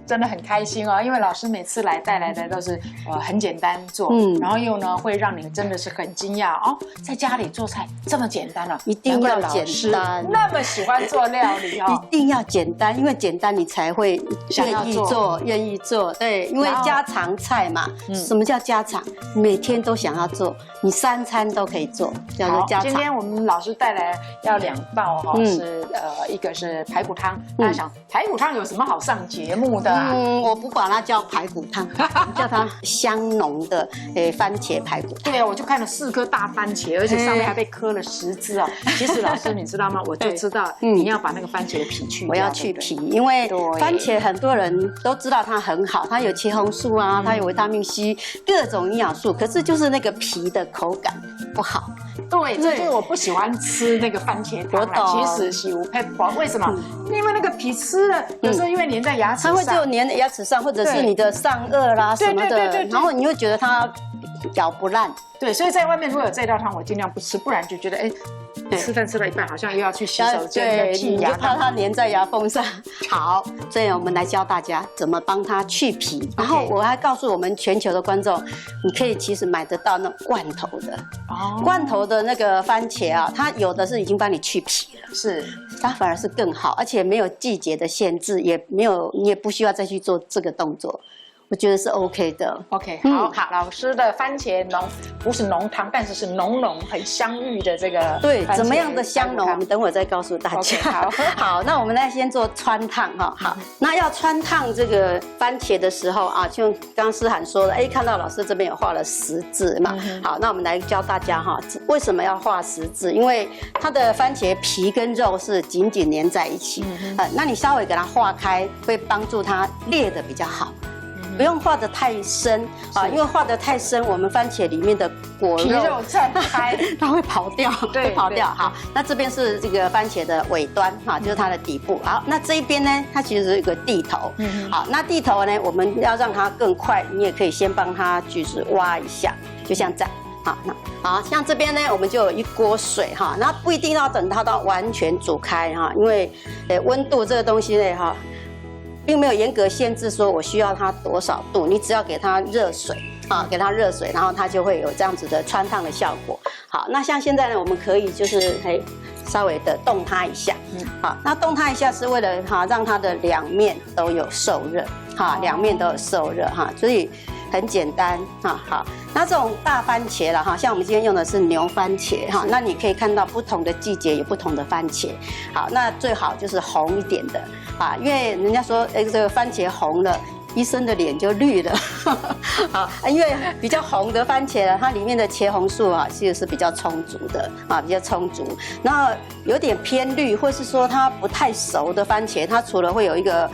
真的很开心哦，因为老师每次来带来的都是很简单做，然后又呢会让你真的是很惊讶哦，在家里做菜这么简单了，一定要简单，那么喜欢做料理哦，一定要简单，因为简单你才会愿意做，愿意做，对，因为家常菜嘛，什么叫家常？每天都想要做，你3餐都可以做，叫做家常。今天我们老师带来要2道哈，是一个是排骨汤，大家想排骨汤有什么好上节目的？我不把它叫排骨汤，叫它香浓的番茄排骨汤。对啊，我就看了4颗大番茄，而且上面还被刻了10字哦。其实老师你知道吗？我就知道你要把那个番茄的皮去掉。我要去皮，因为番茄很多人都知道它很好，它有茄红素啊，它有维他命 C， 各种营养素，可是就是那个皮的口感不好。对，这就是我不喜欢吃那个番茄汤啦。其实是无配薄，为什么？因为那个皮吃了，有时候因为粘在牙齿上，它会就粘在牙齿上，或者是你的上颚啦什么的，然后你会觉得它咬不烂。对，所以在外面如果有这道汤，我尽量不吃，不然就觉得吃饭吃到一半好像又要去洗手间，你就怕它粘在牙缝上。好，所以我们来教大家怎么帮它去皮。然后我还告诉我们全球的观众，你可以其实买得到那种罐头的，罐头的那个番茄啊，它有的是已经帮你去皮了，是它反而是更好，而且没有季节的限制，你也不需要再去做这个动作。我觉得是 OK 的。OK， 好，老师的番茄浓不是浓汤，但是是浓很香芋的这个。对，怎么样的香浓，我们等会再告诉大家。好，那我们来先做汆烫哈。好，那要汆烫这个番茄的时候啊，就刚刚思涵说了，看到老师这边有画了10字嘛。好，那我们来教大家哈，为什么要画10字？因为它的番茄皮跟肉是紧紧粘在一起。那你稍微给它化开，会帮助它裂得比较好。不用画得太深啊，因为画得太深，我们番茄里面的果肉皮肉绽开，它会跑掉，对，会跑掉。好，那这边是这个番茄的尾端哈，就是它的底部。好，那这一边呢，它其实是一个地头。好，那地头呢，我们要让它更快，你也可以先帮它就是挖一下，就像这样。好，那好像这边呢，我们就有一锅水哈，那不一定要等它到完全煮开哈，因为温度这个东西呢哈。并没有严格限制说我需要它多少度，你只要给它热水啊，给它热水，然后它就会有这样子的汆烫的效果。好，那像现在呢，我们可以就是稍微的动它一下，好，那动它一下是为了让它的2面都有受热，2面都有受热所以很简单好，那这种大番茄了像我们今天用的是牛番茄那你可以看到不同的季节有不同的番茄，好，那最好就是红一点的因为人家说这个番茄红了，医生的脸就绿了，好，因为比较红的番茄呢，它里面的茄红素其实是比较充足的比较充足。然后有点偏绿，或是说它不太熟的番茄，它除了会有一个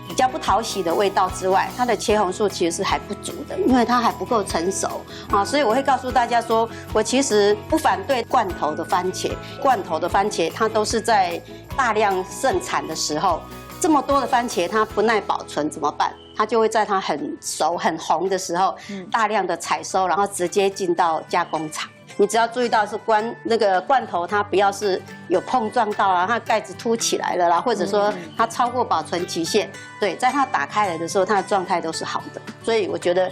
比较不讨喜的味道之外，它的茄红素其实是还不足的，因为它还不够成熟所以我会告诉大家说，我其实不反对罐头的番茄，罐头的番茄它都是在大量盛产的时候。这么多的番茄，它不耐保存怎么办？它就会在它很熟、很红的时候，大量的采收，然后直接进到加工厂。你只要注意到是那个罐头，它不要是有碰撞到它盖子凸起来了啦，或者说它超过保存期限。对，在它打开来的时候，它的状态都是好的。所以我觉得，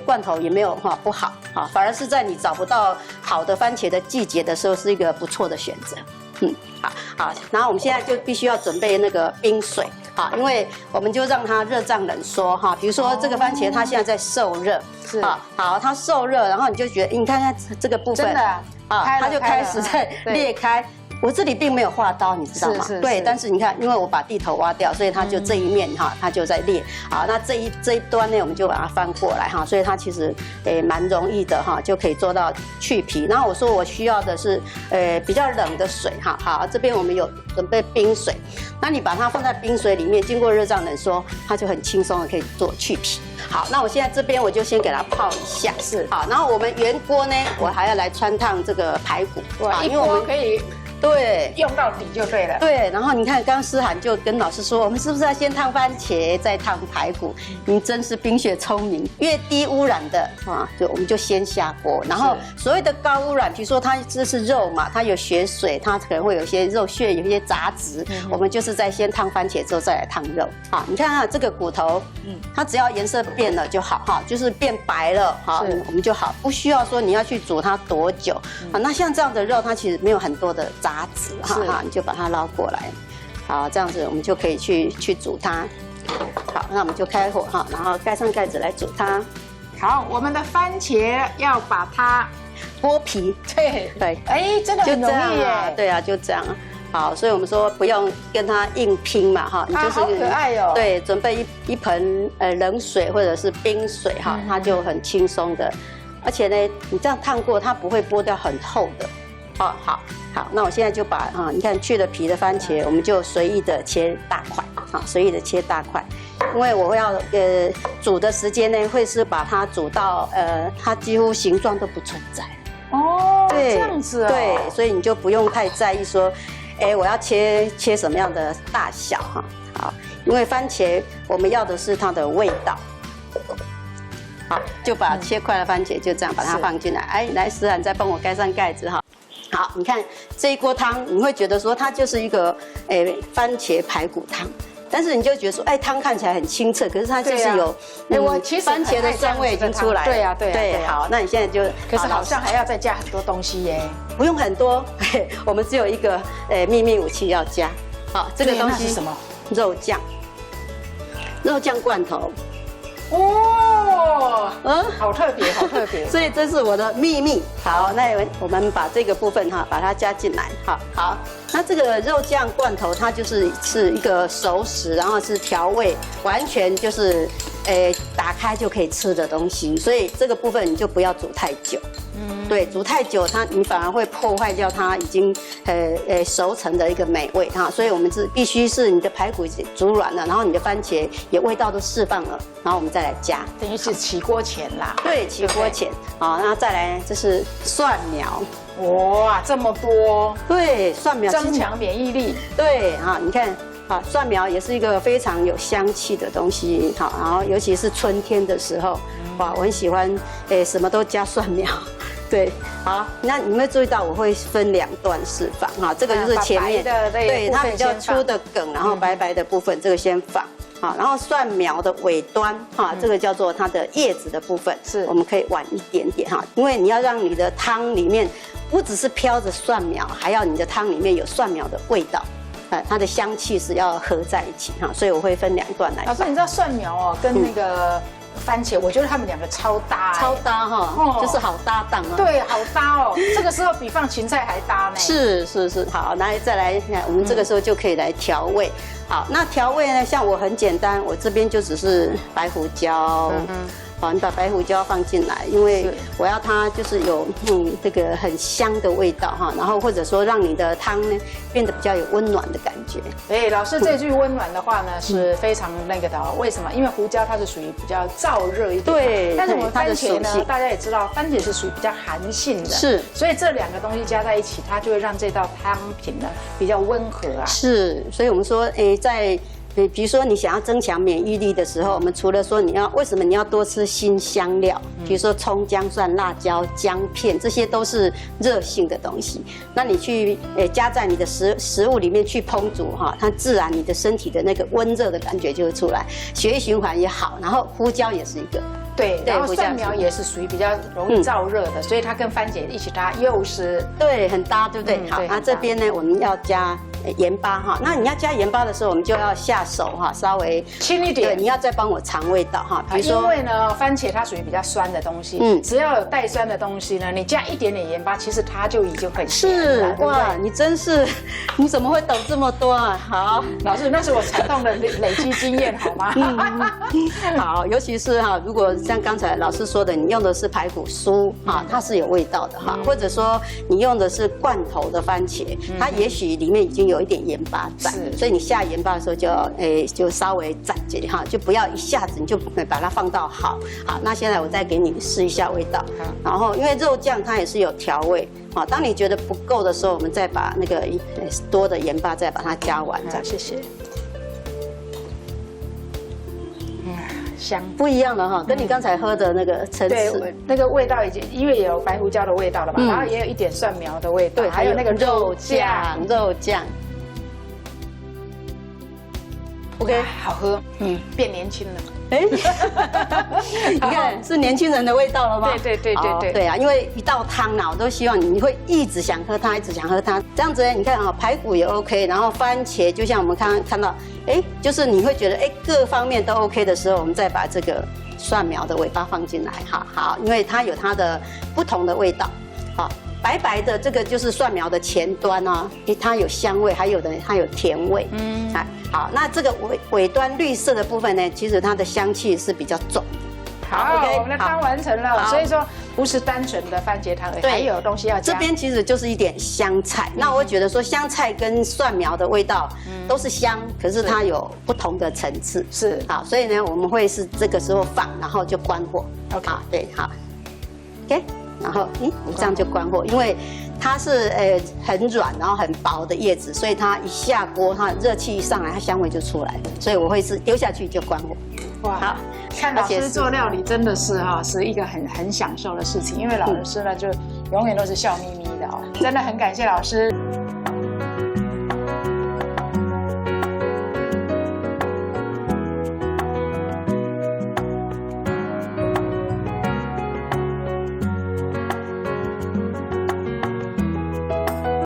罐头也没有不好反而是在你找不到好的番茄的季节的时候，是一个不错的选择。好，然后我们现在就必须要准备那个冰水因为我们就让它热胀冷缩比如说这个番茄它现在在受热，是好，它受热，然后你就觉得你看看这个部分，真的它就开始在裂开。我这里并没有划刀，你知道吗？对，但是你看，因为我把地头挖掉，所以它就这一面它就在裂。好，那这一端呢，我们就把它翻过来所以它其实蛮容易的就可以做到去皮。然后我说我需要的是比较冷的水好，这边我们有准备冰水，那你把它放在冰水里面，经过热胀冷缩，它就很轻松的可以做去皮。好，那我现在这边我就先给它泡一下，好，然后我们原锅呢，我还要来汆烫这个排骨，对，因为我们可以对，用到底就对了。对，然后你看，刚刚思涵就跟老师说，我们是不是要先烫番茄，再烫排骨？你真是冰雪聪明，越低污染的啊，我们就先下锅。然后所谓的高污染，比如说它这是肉嘛，它有血水，它可能会有一些肉屑，有一些杂质，我们就是在先烫番茄之后再来烫肉。好，你看啊，这个骨头，它只要颜色变了就好哈，就是变白了，好，我们就好，不需要说你要去煮它多久。好，那像这样的肉，它其实没有很多的杂质哈，你就把它捞过来。好，这样子我们就可以去煮它。好，那我们就开火哈，然后盖上盖子来煮它。好，我们的番茄要把它剥皮。对，哎，真的很容易耶。对啊，就这样。好，所以我们说不用跟它硬拼嘛哈，你就是好可爱哦。对，准备一盆冷水或者是冰水哈，它就很轻松的。而且呢，你这样烫过，它不会剥掉很厚的。哦，好，那我现在就把你看去了皮的番茄，我们就随意的切大块，随意的切大块，因为我会要煮的时间呢，会是把它煮到它几乎形状都不存在。哦，对，这样子哦。对，所以你就不用太在意说，我要切什么样的大小哈。好，因为番茄我们要的是它的味道。好，就把切块的番茄就这样把它放进来。哎，来，思涵再帮我盖上盖子哈。好，你看这一锅汤，你会觉得说它就是一个番茄排骨汤，但是你就觉得说，汤看起来很清澈，可是它就是有我其实番茄的酸味已经出来了。对。好，那你现在就，可是好像还要再加很多东西耶。不用很多，我们只有一个秘密武器要加。好，这个东西是什么？肉酱罐头。哦，好特别，好特别。所以这是我的秘密。好，那我们把这个部分把它加进来。好，那这个肉酱罐头它是一个熟食，然后是调味，完全就是打开就可以吃的东西。所以这个部分你就不要煮太久。对，煮太久你反而会破坏掉它已经熟成的一个美味哈。所以我们必须是你的排骨煮软了，然后你的番茄也味道都释放了，然后我们再来加，等于是起锅前啦。对，起锅前。好，然后再来这是蒜苗。哇，这么多！对，蒜苗增强免疫力。对啊，你看。好，蒜苗也是一个非常有香气的东西。好，然后尤其是春天的时候，哇，我很喜欢，什么都加蒜苗。对，好，那你们注意到我会分2段释放哈，这个就是前面对它比较粗的梗，然后白白的部分这个先放。好，然后蒜苗的尾端哈，这个叫做它的叶子的部分，我们可以晚一点点哈，因为你要让你的汤里面不只是飘着蒜苗，还要你的汤里面有蒜苗的味道。它的香气是要合在一起哈，所以我会分2段来。老师，你知道蒜苗跟那个番茄，我觉得他们2个超搭，超搭哈，就是好搭档啊。对，好搭哦，这个时候比放芹菜还搭呢。是，好，再来，我们这个时候就可以来调味。好，那调味呢，像我很简单，我这边就只是白胡椒。好，你把白胡椒放进来，因为我要它就是有这个很香的味道哈，然后或者说让你的汤呢变得比较有温暖的感觉。老师这句温暖的话呢是非常那个的哦，为什么？因为胡椒它是属于比较燥热一点，对，但是我们番茄呢，大家也知道，番茄是属于比较寒性的，是，所以这2个东西加在一起，它就会让这道汤品呢比较温和啊。是，所以我们说，在比如说你想要增强免疫力的时候，我们除了说为什么你要多吃辛香料，比如说葱、姜、蒜、辣椒、姜片，这些都是热性的东西。那你去加在你的食物里面去烹煮哈，它自然你的身体的那个温热的感觉就会出来，血液循环也好，然后胡椒也是一个。对，然后蒜苗也是属于比较容易燥热的，所以它跟番茄一起搭又是对很搭，对不对？好，那这边呢我们要加盐巴哈，那你要加盐巴的时候，我们就要下手哈，稍微轻一点。对，你要再帮我尝味道哈，比如说因为呢番茄它属于比较酸的东西，只要有带酸的东西呢，你加一点点盐巴，其实它就已经很咸了。哇，你真是，你怎么会懂这么多啊？好，老师，那是我惨痛的累积经验，好吗？好，尤其是哈，如果像刚才老师说的，你用的是排骨酥哈，它是有味道的哈，或者说你用的是罐头的番茄，它也许里面已经有有一点盐巴在，所以你下盐巴的时候就稍微暂停哈，就不要一下子你就把它放到好。那现在我再给你试一下味道，然后因为肉酱它也是有调味，好，当你觉得不够的时候，我们再把那个多的盐巴再把它加完。好，谢谢。香，不一样了哈，跟你刚才喝的那个层次，对，那个味道已经因为也有白胡椒的味道了嘛，然后也有一点蒜苗的味道，对，还有那个肉酱。OK， 好喝，变年轻了。哎，你看是年轻人的味道了吗？对啊，因为一道汤呢，我都希望你会一直想喝它，一直想喝它。这样子呢，你看啊，排骨也 OK， 然后番茄就像我们看到，就是你会觉得各方面都 OK 的时候，我们再把这个蒜苗的尾巴放进来，好，因为它有它的不同的味道，好。白白的这个就是蒜苗的前端哦，它有香味，还有的它有甜味。好，那这个尾端绿色的部分呢，其实它的香气是比较重。好，我们的汤完成了，所以说不是单纯的番茄汤而已，还有东西要加。这边其实就是一点香菜，那我会觉得说香菜跟蒜苗的味道都是香，可是它有不同的层次。是，好，所以呢，我们会是这个时候放，然后就关火。OK， 对，好 ，OK。然后，你这样就关火，因为它是很软，然后很薄的叶子，所以它一下锅，它热气一上来，它香味就出来了。所以我会是丢下去就关火。哇，好，看老师做料理真的是是一个很享受的事情，因为老师呢就永远都是笑眯眯的真的很感谢老师。